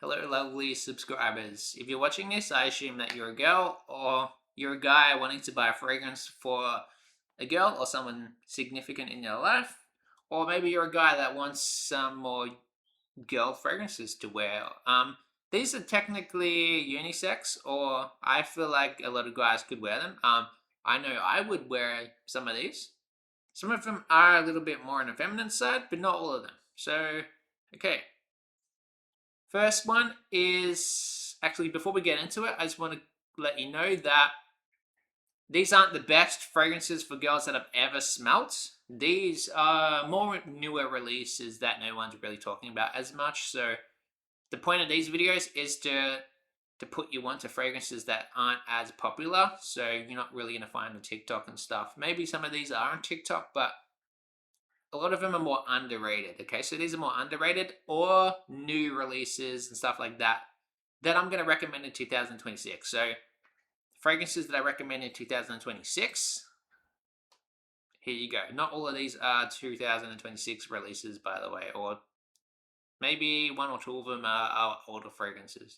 Hello, lovely subscribers. If you're watching this, I assume that you're a girl or you're a guy wanting to buy a fragrance for a girl or someone significant in your life. Or maybe you're a guy that wants some more girl fragrances to wear. These are technically unisex, or I feel like a lot of guys could wear them. I know I would wear some of these. Some of them are a little bit more on the feminine side, but not all of them. So, okay, first one is actually, before we get into it, I just want to let you know that these aren't the best fragrances for girls that I've ever smelt. These are more newer releases that no one's really talking about as much. So the point of these videos is to put you onto fragrances that aren't as popular. So you're not really gonna find on TikTok and stuff. Maybe some of these are on TikTok, but a lot of them are more underrated. Okay, so these are more underrated or new releases and stuff like that that I'm going to recommend in 2026. So fragrances that I recommend in 2026. Here you go. Not all of these are 2026 releases, by the way, or maybe one or two of them are older fragrances.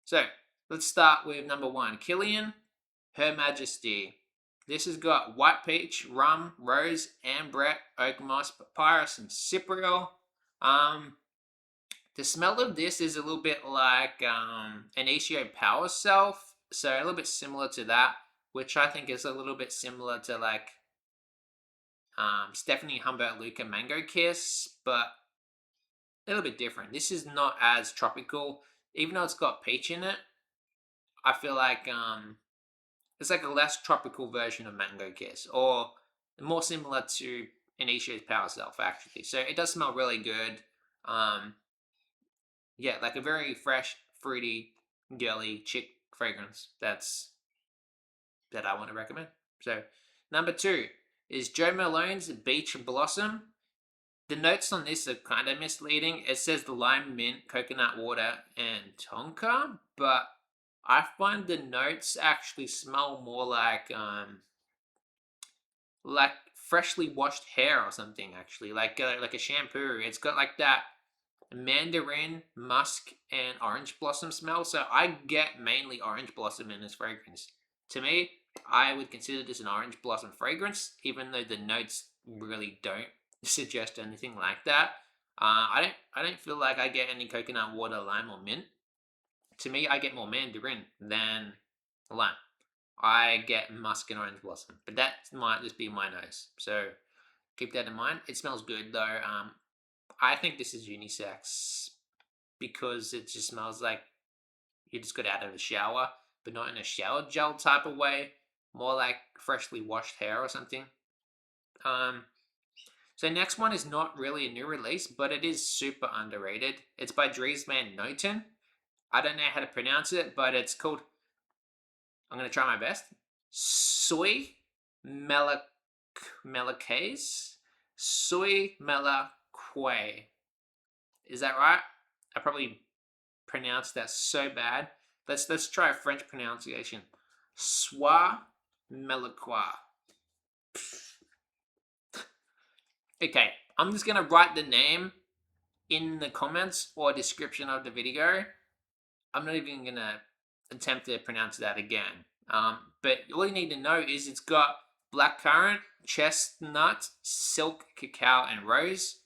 So let's start with number one, Killian, Her Majesty. This has got white peach, rum, rose, ambrette, oak moss, papyrus, and cypriol. The smell of this is a little bit like Initio Power Self, so a little bit similar to that, which I think is a little bit similar to like Stephanie Humbert Luca Mango Kiss, but a little bit different. This is not as tropical, even though it's got peach in it. I feel like it's like a less tropical version of Mango Kiss, or more similar to Initio's Power Self, actually. So it does smell really good. Yeah, like a very fresh, fruity, girly chick fragrance. That I want to recommend. So number two is Joe Malone's Beach Blossom. The notes on this are kind of misleading. It says the lime, mint, coconut water, and tonka, but I find the notes actually smell more like freshly washed hair or something. Actually, like a shampoo. It's got like that mandarin, musk, and orange blossom smell. So I get mainly orange blossom in this fragrance. To me, I would consider this an orange blossom fragrance, even though the notes really don't suggest anything like that. I don't feel like I get any coconut water, lime, or mint. To me, I get more mandarin than lime. I get musk and orange blossom, but that might just be my nose. So keep that in mind. It smells good though. I think this is unisex because it just smells like you just got out of the shower, but not in a shower gel type of way. More like freshly washed hair or something. Um, so next one is not really a new release, but it is super underrated. It's by Dries man Noten. I don't know how to pronounce it, but it's called. I'm gonna try my best. Soie Malaquais. Soie Malaquais. Is that right? I probably pronounced that so bad. Let's try a French pronunciation. Soie Malaquais. Okay, I'm just gonna write the name in the comments or description of the video. I'm not even gonna attempt to pronounce that again. But all you need to know is it's got blackcurrant, chestnut, silk, cacao, and rose,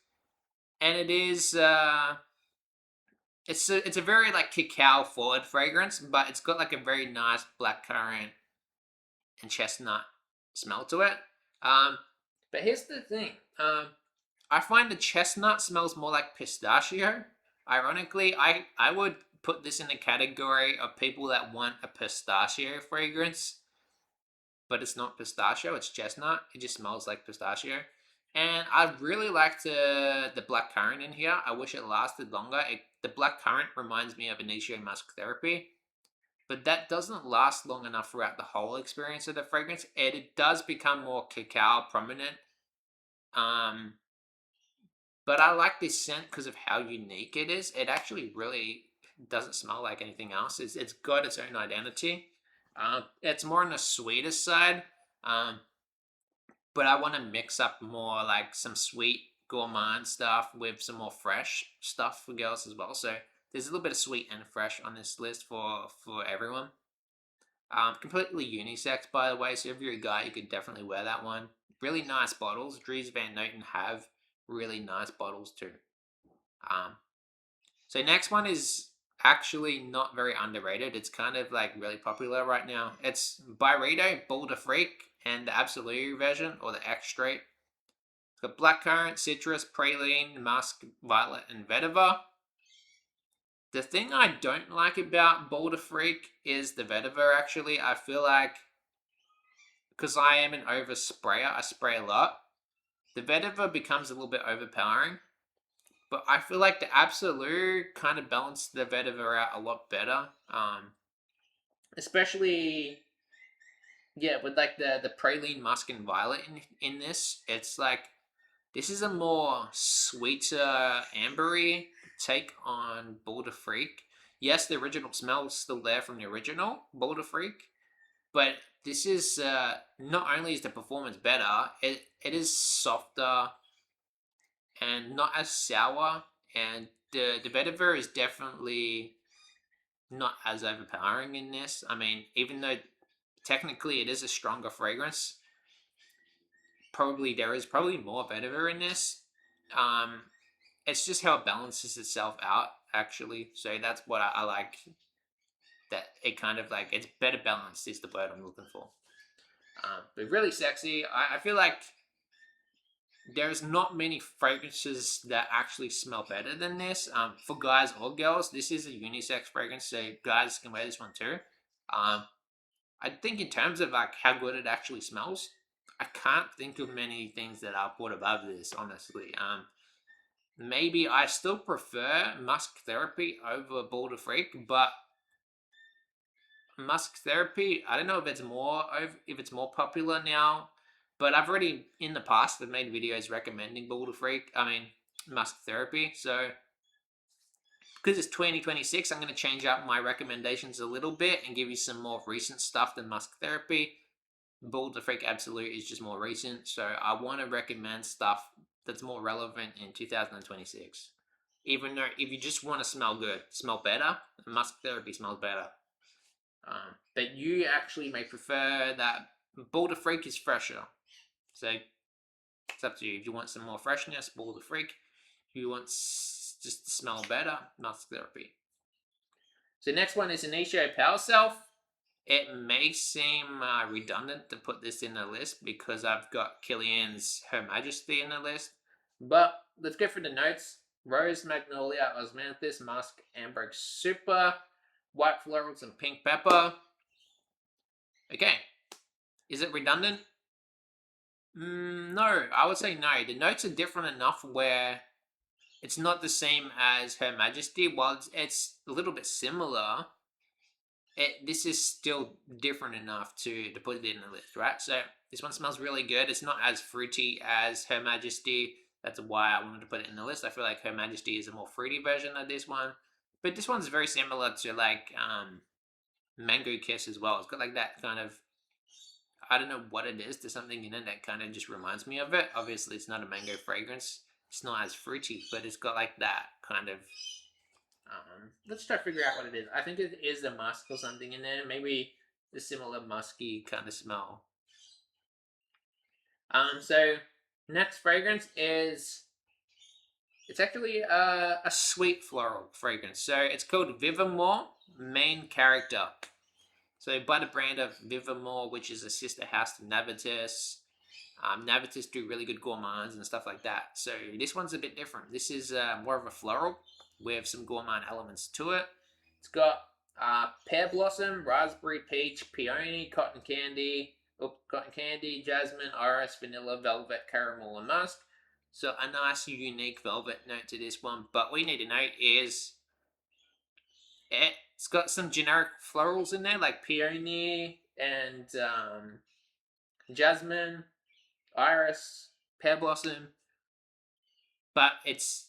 and it is it's a very like cacao forward fragrance, but it's got like a very nice blackcurrant and chestnut smell to it. But here's the thing. I find the chestnut smells more like pistachio. Ironically, I would put this in the category of people that want a pistachio fragrance, but it's not pistachio, it's chestnut. It just smells like pistachio. And I really liked the black currant in here. I wish it lasted longer. The black currant reminds me of Initio Musk Therapy, but that doesn't last long enough throughout the whole experience of the fragrance. And it does become more cacao prominent. But I like this scent because of how unique it is. It actually really doesn't smell like anything else. It's got its own identity. It's more on the sweeter side, um, but I want to mix up more like some sweet gourmand stuff with some more fresh stuff for girls as well. So there's a little bit of sweet and fresh on this list for everyone. Completely unisex, by the way, so if you're a guy, you could definitely wear that one. Really nice bottles. Dries Van Noten have really nice bottles too. So next one is actually not very underrated. It's kind of like really popular right now. It's Byredo, Boulder Freak, and the Absolu version, or the X straight. It's got blackcurrant, citrus, praline, musk, violet, and vetiver. The thing I don't like about Boulder Freak is the vetiver, actually. I feel like, because I am an over sprayer, I spray a lot, the vetiver becomes a little bit overpowering. But I feel like the Absolu kind of balanced the vetiver out a lot better. Especially, yeah, with like the praline, musk, and violet in this. It's like, this is a more sweeter, ambery take on Boulder Freak. Yes, the original smell is still there from the original Boulder Freak, but this is, not only is the performance better, it is softer and not as sour, and the vetiver is definitely not as overpowering in this. I mean, even though technically it is a stronger fragrance, there is probably more vetiver in this. Um, it's just how it balances itself out, actually. So that's what I like. That it kind of like, it's better balanced is the word I'm looking for. But really sexy. I feel like there's not many fragrances that actually smell better than this. For guys or girls, this is a unisex fragrance, so guys can wear this one too. I think in terms of like how good it actually smells, I can't think of many things that I'll put above this, honestly. Maybe I still prefer Musk Therapy over Boulder Freak, but Musk Therapy, I don't know if it's more popular now, but I've already in the past I've made videos recommending Boulder Freak. I mean Musk Therapy. So because it's 2026, I'm going to change up my recommendations a little bit and give you some more recent stuff than Musk Therapy. Boulder Freak Absolute is just more recent, so I want to recommend stuff that's more relevant in 2026. Even though if you just want to smell good, smell better, Musk Therapy smells better. But you actually may prefer that Boulder Freak is fresher. So it's up to you. If you want some more freshness, Boulder Freak. If you want just to smell better, Musk Therapy. So next one is Initio Power Self. It may seem redundant to put this in the list because I've got Kilian's Her Majesty in the list. But let's go through the notes. Rose, Magnolia, Osmanthus, Musk, Amber Super, White Florals, and Pink Pepper. Okay. Is it redundant? No, I would say no. The notes are different enough where it's not the same as Her Majesty. While it's a little bit similar, this is still different enough to put it in the list, right? So this one smells really good. It's not as fruity as Her Majesty. That's why I wanted to put it in the list. I feel like Her Majesty is a more fruity version of this one. But this one's very similar to like Mango Kiss as well. It's got like that kind of, I don't know what it is, to something in it that kind of just reminds me of it. Obviously, it's not a mango fragrance. It's not as fruity, but it's got like that kind of. Let's try to figure out what it is. I think it is a musk or something in there. Maybe a similar musky kind of smell. So next fragrance is, it's actually a sweet floral fragrance. So it's called Vivamor Main Character. So by the brand of Vivamor, which is a sister house to Navitus. Navitus do really good gourmands and stuff like that. So this one's a bit different. This is more of a floral with some gourmand elements to it. It's got pear blossom, raspberry, peach, peony, cotton candy, jasmine, iris, vanilla, velvet, caramel, and musk. So a nice unique velvet note to this one. But what you need to note is it's got some generic florals in there like peony and jasmine, iris, pear blossom. But it's,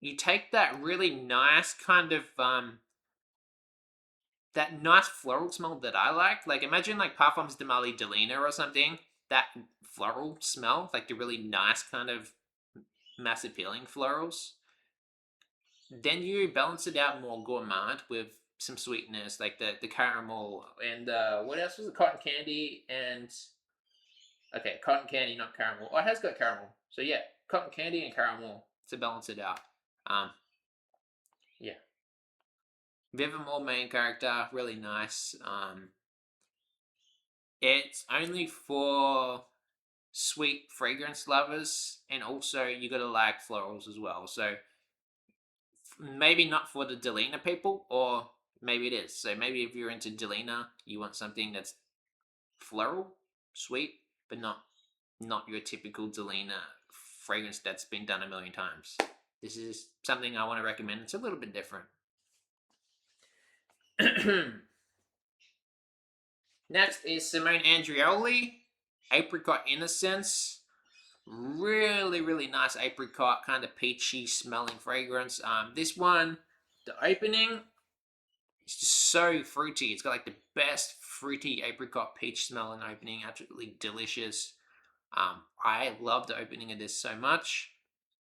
you take that really nice kind of that nice floral smell that I like imagine like Parfums de Mali Delina or something, that floral smell, like the really nice kind of mass appealing florals. Then you balance it out more gourmand with some sweetness, like the caramel and what else was it? Cotton candy and okay, cotton candy, not caramel. Oh, it has got caramel. So yeah, cotton candy and caramel to balance it out. Um, yeah. Vivamor main character, really nice. It's only for sweet fragrance lovers, and also you gotta like florals as well. So maybe not for the Delina people, or maybe it is. So maybe if you're into Delina, you want something that's floral, sweet, but not your typical Delina fragrance that's been done a million times. This is something I want to recommend. It's a little bit different. Next is Simone Andreoli, Apricot Innocence. Really, really nice apricot, kind of peachy smelling fragrance. This one, the opening, it's just so fruity. It's got like the best fruity apricot peach smelling opening. Absolutely delicious. I love the opening of this so much.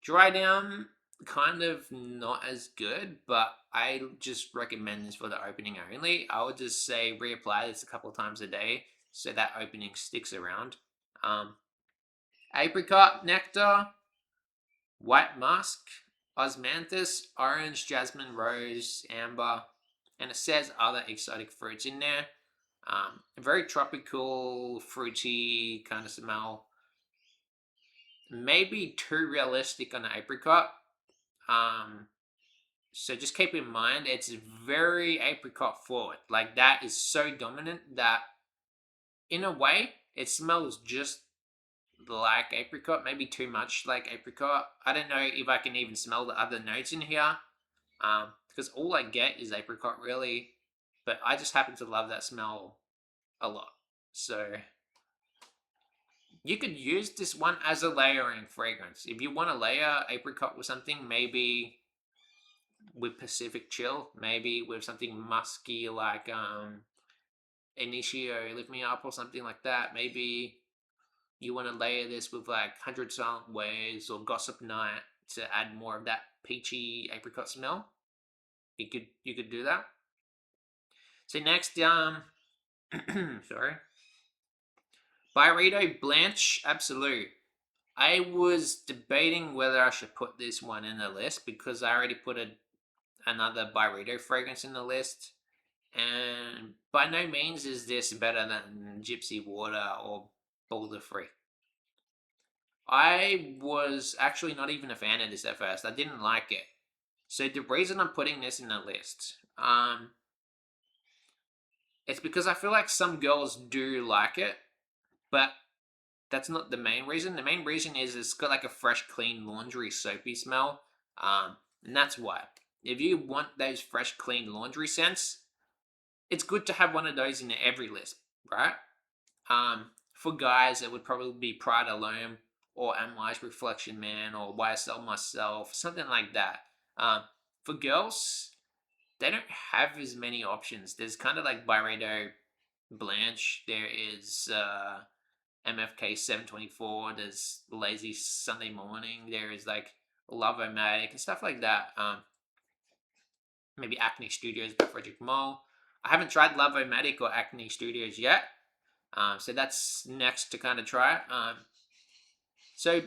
Dry down, kind of not as good, but I just recommend this for the opening only. I would just say reapply this a couple of times a day so that opening sticks around. Apricot nectar, white musk, osmanthus, orange, jasmine, rose, amber, and it says other exotic fruits in there. Very tropical, fruity kind of smell. Maybe too realistic on the apricot. So just keep in mind it's very apricot forward. Like that is so dominant that in a way it smells just like apricot, maybe too much like apricot. I don't know if I can even smell the other notes in here, because all I get is apricot really. But I just happen to love that smell a lot. So you could use this one as a layering fragrance. If you want to layer apricot with something, maybe with Pacific Chill, maybe with something musky like Initio, Lift Me Up or something like that. Maybe you want to layer this with like 100 Silent Ways or Gossip Night to add more of that peachy apricot smell. You could do that. So next, sorry, Byredo Blanche Absolu. I was debating whether I should put this one in the list because I already put another Byredo fragrance in the list, and by no means is this better than Gypsy Water or Boulder Free. I was actually not even a fan of this at first. I didn't like it. So the reason I'm putting this in the list, it's because I feel like some girls do like it, but that's not the main reason. The main reason is it's got like a fresh, clean laundry soapy smell, and that's why. If you want those fresh, clean laundry scents, it's good to have one of those in every list, right? For guys, it would probably be Pride Alone or Am I's Reflection Man or YSL Myself, something like that. For girls, they don't have as many options. There's kind of like Byredo Blanche. There is MFK 724. There's Lazy Sunday Morning. There is like Love-O-Matic and stuff like that. Maybe Acne Studios by Frederick Mole. I haven't tried Love-O-Matic or Acne Studios yet. So that's next to kind of try. So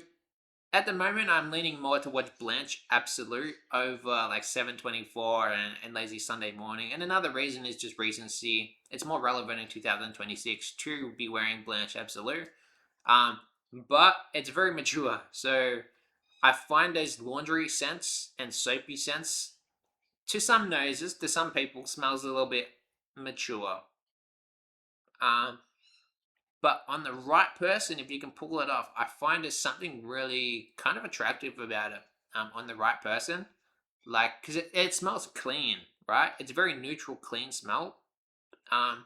at the moment, I'm leaning more towards Blanche Absolu over like 724 and Lazy Sunday Morning. And another reason is just recency. It's more relevant in 2026 to be wearing Blanche Absolu. But it's very mature. So I find those laundry scents and soapy scents, to some noses, to some people, smells a little bit mature. But on the right person, if you can pull it off, I find there's something really kind of attractive about it on the right person. Like, because it smells clean, right? It's a very neutral, clean smell. And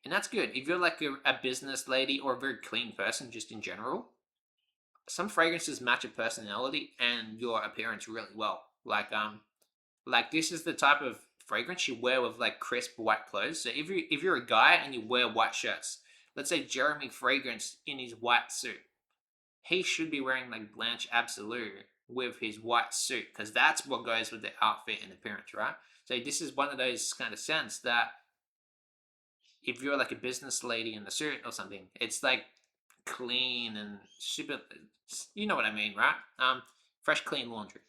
that's good. If you're like a business lady or a very clean person just in general, some fragrances match your personality and your appearance really well. Like this is the type of fragrance you wear with like crisp white clothes. So if you're a guy and you wear white shirts, let's say Jeremy Fragrance in his white suit, he should be wearing like Blanche Absolu with his white suit, because that's what goes with the outfit and appearance, right? So this is one of those kind of scents that if you're like a business lady in the suit or something, it's like clean and super, you know what I mean, right? Fresh, clean laundry.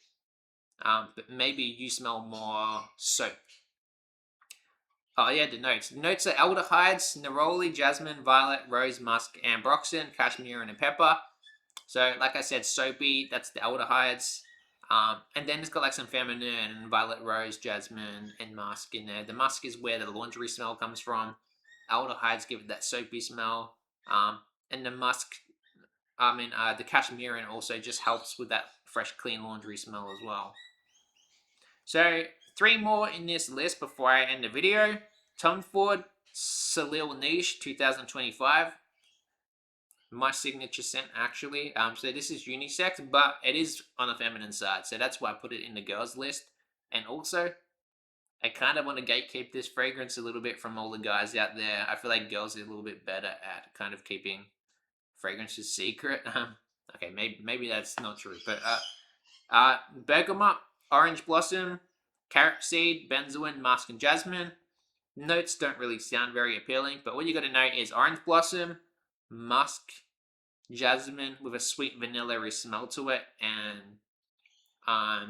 But maybe you smell more soap. Oh yeah, the notes. The notes are aldehydes, neroli, jasmine, violet, rose, musk, ambroxan, cashmere, and pepper. So, like I said, soapy, that's the aldehydes. And then it's got like some feminine and violet, rose, jasmine, and musk in there. The musk is where the laundry smell comes from. Aldehydes give it that soapy smell. And the musk, the cashmere also just helps with that fresh, clean laundry smell as well. So, 3 more in this list before I end the video. Tom Ford, Soleil Neige 2025. My signature scent, actually. So this is unisex, but it is on the feminine side. So that's why I put it in the girls list. And also, I kind of want to gatekeep this fragrance a little bit from all the guys out there. I feel like girls are a little bit better at kind of keeping fragrances secret. Okay, maybe that's not true. But bergamot, orange blossom, carrot seed, benzoin, musk, and jasmine. Notes don't really sound very appealing, but what you got to know is orange blossom, musk, jasmine with a sweet vanilla smell to it, and I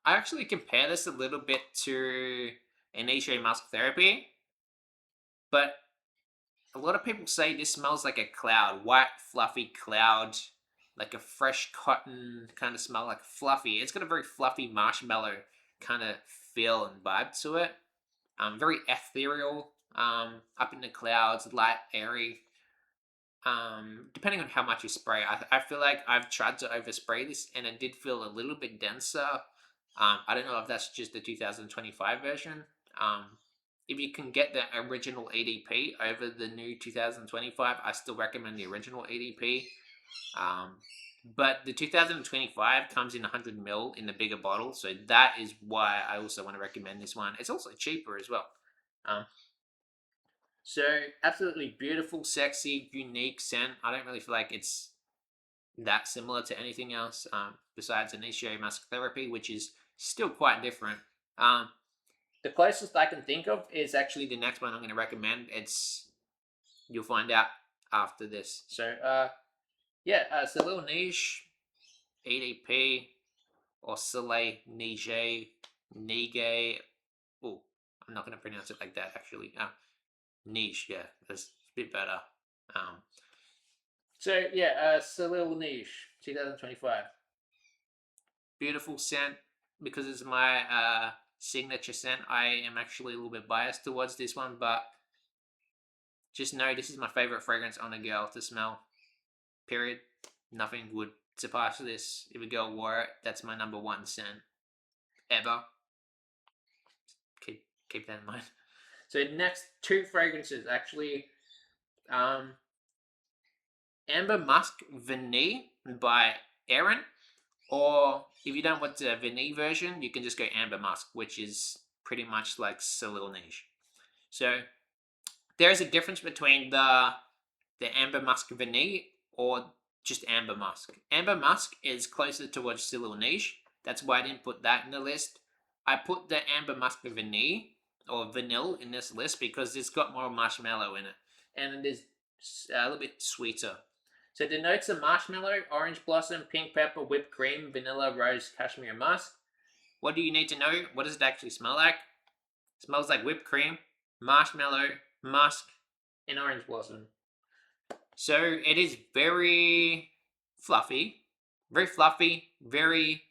actually compare this a little bit to Initio Musk Therapy, but a lot of people say this smells like a cloud, white fluffy cloud, like a fresh cotton kind of smell, like fluffy. It's got a very fluffy marshmallow kind of feel and vibe to it. Very ethereal, up in the clouds, light, airy. Depending on how much you spray, I feel like I've tried to overspray this and it did feel a little bit denser. I don't know if that's just the 2025 version. If you can get the original EDP over the new 2025, I still recommend the original EDP. But the 2025 comes in 100ml in the bigger bottle, so that is why I also want to recommend this one. It's also cheaper as well. So, absolutely beautiful, sexy, unique scent. I don't really feel like it's that similar to anything else besides Initio Musk Therapy, which is still quite different. The closest I can think of is actually the next one I'm going to recommend. You'll find out after this. So, Soleil Neige, EDP, or Soleil Neige, Neige. Oh, I'm not going to pronounce it like that actually. Niche, yeah, that's a bit better. Soleil Niche, 2025. Beautiful scent. Because it's my signature scent, I am actually a little bit biased towards this one, but just know this is my favorite fragrance on a girl to smell. Period. Nothing would surpass this. If a girl wore it, that's my number 1 scent ever. Keep that in mind. So next 2 fragrances actually, Amber Musk Vanille by Aerin, or if you don't want the Vanille version, you can just go Amber Musk, which is pretty much like Soleil Neige. So there is a difference between the Amber Musk Vanille or just Amber Musk. Amber Musk is closer towards Soleil Neige. That's why I didn't put that in the list. I put the Amber Musk Vanille or Vanille in this list because it's got more marshmallow in it, and it is a little bit sweeter. So the notes are marshmallow, orange blossom, pink pepper, whipped cream, vanilla, rose, cashmere, musk. What do you need to know? What does it actually smell like? It smells like whipped cream, marshmallow, musk, and orange blossom. So it is very fluffy, very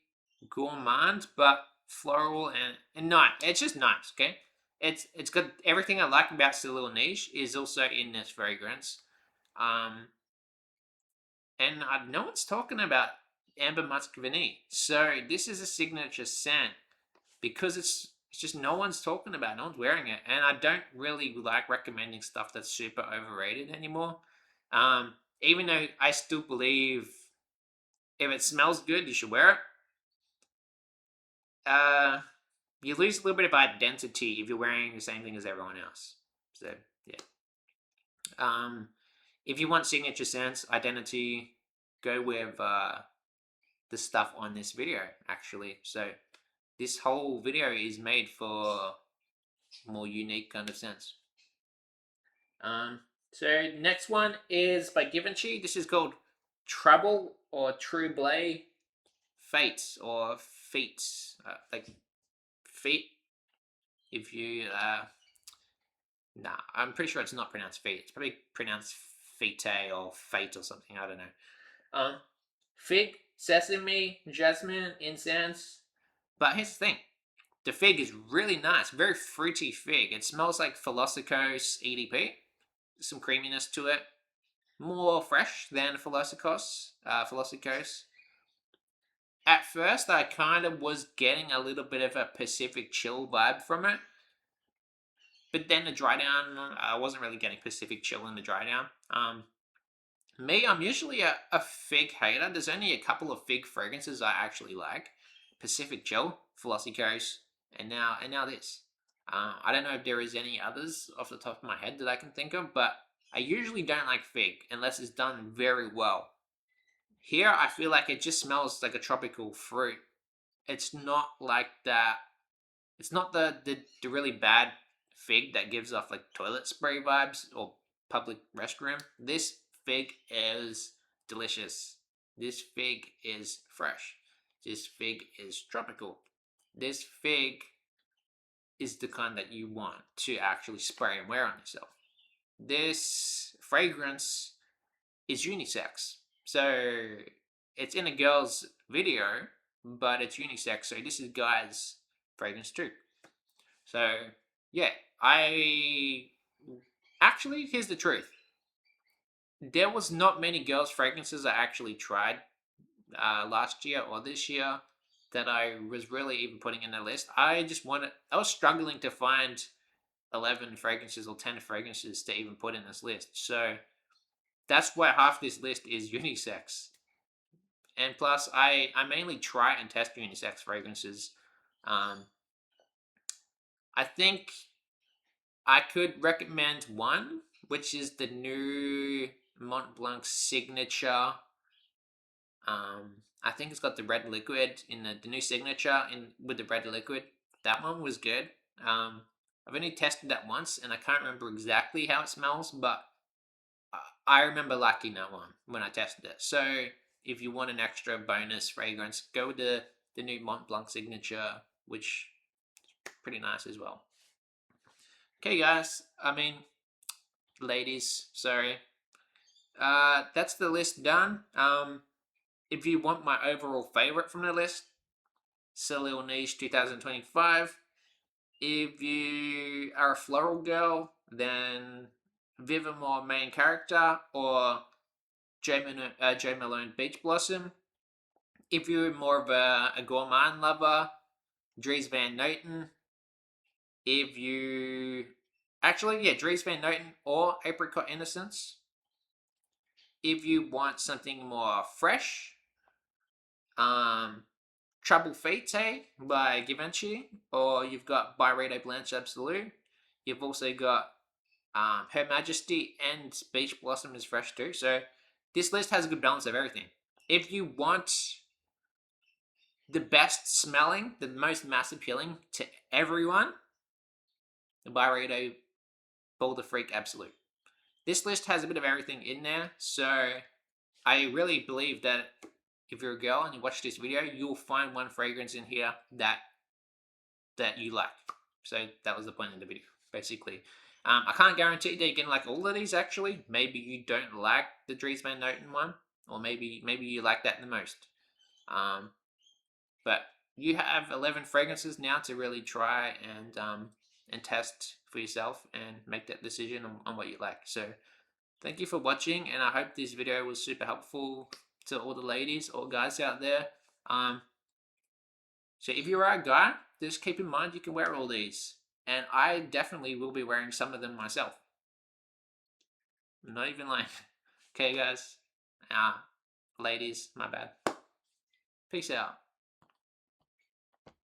gourmand, but floral and nice. It's just nice, okay? It's got everything I like about Soleil Neige is also in this fragrance. And no one's talking about Amber Musk Vanille. So this is a signature scent because it's just no one's talking about it. No one's wearing it. And I don't really like recommending stuff that's super overrated anymore. Even though I still believe if it smells good, you should wear it. You lose a little bit of identity if you're wearing the same thing as everyone else. So, yeah. If you want signature scents, identity, go with the stuff on this video, actually. So this whole video is made for more unique kind of sense. So next one is by Givenchy. This is called Trouble or Trouble-Fete or Feet, like feet. If you nah, I'm pretty sure it's not pronounced feet. It's probably pronounced fete or fate or something. I don't know. Fig, sesame, jasmine, incense. But here's the thing. The fig is really nice. Very fruity fig. It smells like Philosophos EDP. Some creaminess to it. More fresh than Philosophos. At first, I kind of was getting a little bit of a Pacific chill vibe from it. But then the dry down, I wasn't really getting Pacific chill in the dry down. I'm usually a fig hater. There's only a couple of fig fragrances I actually like. Pacific Chill, Philosophos, and now this. I don't know if there is any others off the top of my head that I can think of, but I usually don't like fig unless it's done very well. Here, I feel like it just smells like a tropical fruit. It's not like that. It's not the really bad fig that gives off like toilet spray vibes or public restroom. This fig is delicious. This fig is fresh. This fig is tropical. This fig is the kind that you want to actually spray and wear on yourself. This fragrance is unisex. So it's in a girl's video, but it's unisex. So this is guys' fragrance too. So yeah, here's the truth. There was not many girls' fragrances I actually tried last year or this year that I was really even putting in the list. I was struggling to find 11 fragrances or 10 fragrances to even put in this list. So that's why half this list is unisex. And plus, I mainly try and test unisex fragrances. I think I could recommend one, which is the new Mont Blanc Signature. I think it's got the red liquid in the new Signature with the red liquid. That one was good. I've only tested that once, and I can't remember exactly how it smells, but I remember liking that one when I tested it. So if you want an extra bonus fragrance, go with the new Mont Blanc Signature, which is pretty nice as well. Okay, guys. Ladies, sorry. That's the list done. If you want my overall favorite from the list, Soleil Neige 2025. If you are a floral girl, then Vivamor main character or J Malone Beach Blossom. If you're more of a gourmand lover, Dries Van Noten. If you Dries Van Noten or Apricot Innocence. If you want something more fresh, Trouble-Fete by Givenchy, or you've got Byredo Blanche Absolu. You've also got Her Majesty and Beach Blossom is fresh too. So this list has a good balance of everything. If you want the best smelling, the most mass appealing to everyone, the Byredo Boulder Freak Absolute. This list has a bit of everything in there, so I really believe that if you're a girl and you watch this video, you'll find one fragrance in here that you like. So that was the point of the video, basically. I can't guarantee that you're gonna like all of these. Actually, maybe you don't like the Dries Van Noten one, or maybe you like that the most. But you have 11 fragrances now to really try and test for yourself and make that decision on what you like. So thank you for watching, and I hope this video was super helpful to all the ladies or guys out there. So if you are a guy, just keep in mind you can wear all these, and I definitely will be wearing some of them myself. I'm not even lying. Okay, guys. Ladies, my bad. Peace out.